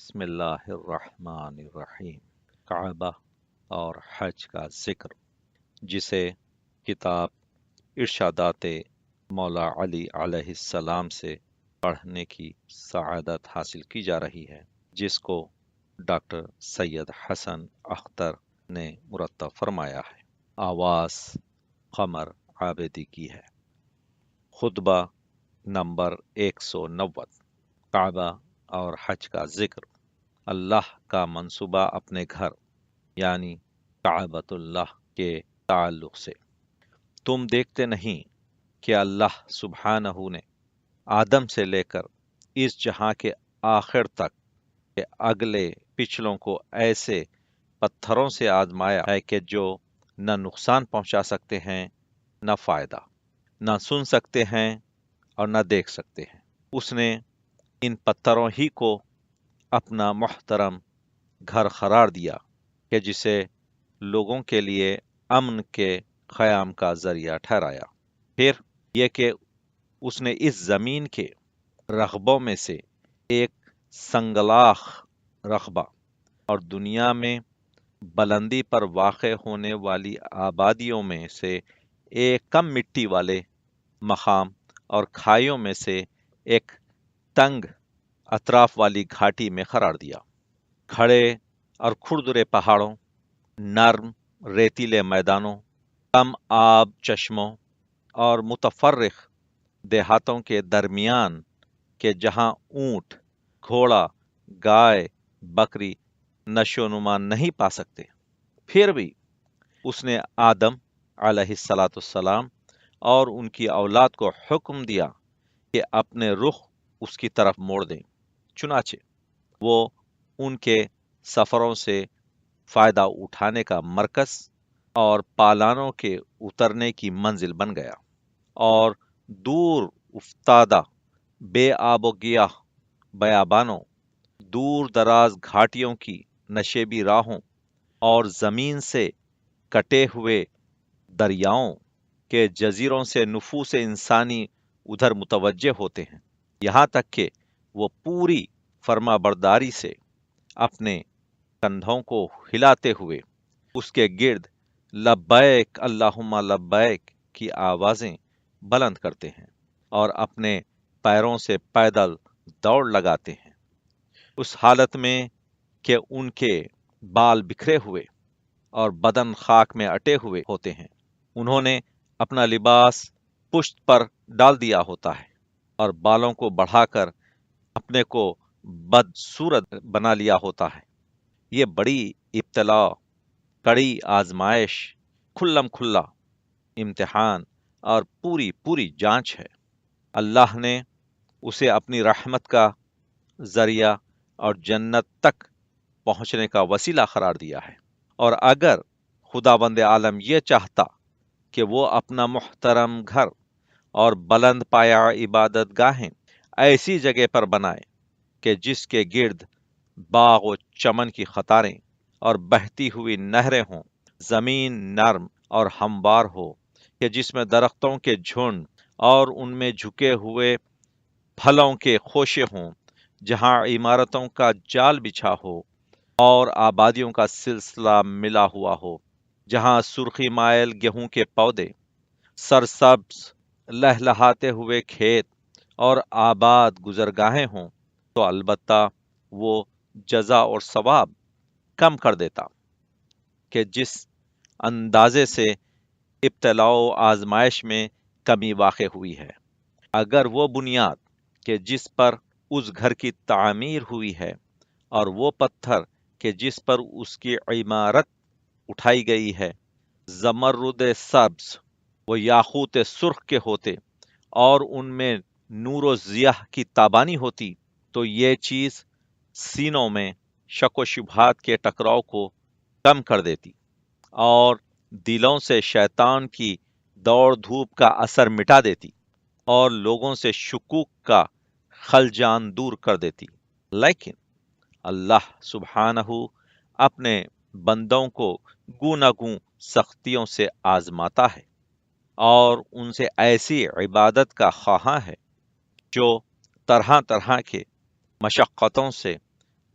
بسم اللہ الرحمن الرحیم۔ کعبہ اور حج کا ذکر، جسے کتاب ارشادات مولا علی علیہ السلام سے پڑھنے کی سعادت حاصل کی جا رہی ہے، جس کو ڈاکٹر سید حسن اختر نے مرتب فرمایا ہے۔ آواز قمر عابدی کی ہے۔ خطبہ نمبر 190۔ کعبہ اور حج کا ذکر۔ اللہ کا منصوبہ اپنے گھر یعنی کعبۃ اللہ کے تعلق سے۔ تم دیکھتے نہیں کہ اللہ سبحانہ نے آدم سے لے کر اس جہاں کے آخر تک کے اگلے پچھلوں کو ایسے پتھروں سے آزمایا ہے کہ جو نہ نقصان پہنچا سکتے ہیں نہ فائدہ، نہ سن سکتے ہیں اور نہ دیکھ سکتے ہیں۔ اس نے ان پتھروں ہی کو اپنا محترم گھر قرار دیا کہ جسے لوگوں کے لیے امن کے قیام کا ذریعہ ٹھہرایا۔ پھر یہ کہ اس نے اس زمین کے رقبوں میں سے ایک سنگلاخ رقبہ اور دنیا میں بلندی پر واقع ہونے والی آبادیوں میں سے ایک کم مٹی والے مقام اور کھائیوں میں سے ایک تنگ اطراف والی گھاٹی میں قرار دیا۔ کھڑے اور کھردرے پہاڑوں، نرم ریتیلے میدانوں، کم آب چشموں اور متفرق دیہاتوں کے درمیان کہ جہاں اونٹ، گھوڑا، گائے، بکری نشو و نما نہیں پا سکتے، پھر بھی اس نے آدم علیہ السلام اور ان کی اولاد کو حکم دیا کہ اپنے رخ اس کی طرف موڑ دیں۔ چنانچہ وہ ان کے سفروں سے فائدہ اٹھانے کا مرکز اور پالانوں کے اترنے کی منزل بن گیا، اور دور افتادہ بے آب و گیاہ بیابانوں، دور دراز گھاٹیوں کی نشیبی راہوں اور زمین سے کٹے ہوئے دریاؤں کے جزیروں سے نفوس انسانی ادھر متوجہ ہوتے ہیں، یہاں تک کہ وہ پوری فرما برداری سے اپنے کندھوں کو ہلاتے ہوئے اس کے گرد لبیک اللہم لبیک کی آوازیں بلند کرتے ہیں اور اپنے پیروں سے پیدل دوڑ لگاتے ہیں، اس حالت میں کہ ان کے بال بکھرے ہوئے اور بدن خاک میں اٹے ہوئے ہوتے ہیں۔ انہوں نے اپنا لباس پشت پر ڈال دیا ہوتا ہے اور بالوں کو بڑھا کر اپنے کو بدصورت بنا لیا ہوتا ہے۔ یہ بڑی ابتلا، کڑی آزمائش، کھلم کھلا امتحان اور پوری جانچ ہے۔ اللہ نے اسے اپنی رحمت کا ذریعہ اور جنت تک پہنچنے کا وسیلہ قرار دیا ہے، اور اگر خداوند عالم یہ چاہتا کہ وہ اپنا محترم گھر اور بلند پایا عبادت گاہیں ایسی جگہ پر بنائے کہ جس کے گرد باغ و چمن کی قطاریں اور بہتی ہوئی نہریں ہوں، زمین نرم اور ہموار ہو کہ جس میں درختوں کے جھنڈ اور ان میں جھکے ہوئے پھلوں کے خوشے ہوں، جہاں عمارتوں کا جال بچھا ہو اور آبادیوں کا سلسلہ ملا ہوا ہو، جہاں سرخی مائل گیہوں کے پودے، سرسبز لہلہاتے ہوئے کھیت اور آباد گزرگاہیں ہوں، تو البتہ وہ جزا اور ثواب کم کر دیتا کہ جس اندازے سے ابتلاء و آزمائش میں کمی واقع ہوئی ہے۔ اگر وہ بنیاد کہ جس پر اس گھر کی تعمیر ہوئی ہے اور وہ پتھر کہ جس پر اس کی عمارت اٹھائی گئی ہے زمرد سبز و یاقوت سرخ کے ہوتے اور ان میں نور و ضیاء کی تابانی ہوتی، تو یہ چیز سینوں میں شک و شبہات کے ٹکراؤ کو کم کر دیتی اور دلوں سے شیطان کی دوڑ دھوپ کا اثر مٹا دیتی اور لوگوں سے شکوک کا خلجان دور کر دیتی۔ لیکن اللہ سبحانہ اپنے بندوں کو گوناگوں سختیوں سے آزماتا ہے اور ان سے ایسی عبادت کا خواہاں ہے جو طرح طرح کے مشقتوں سے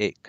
1।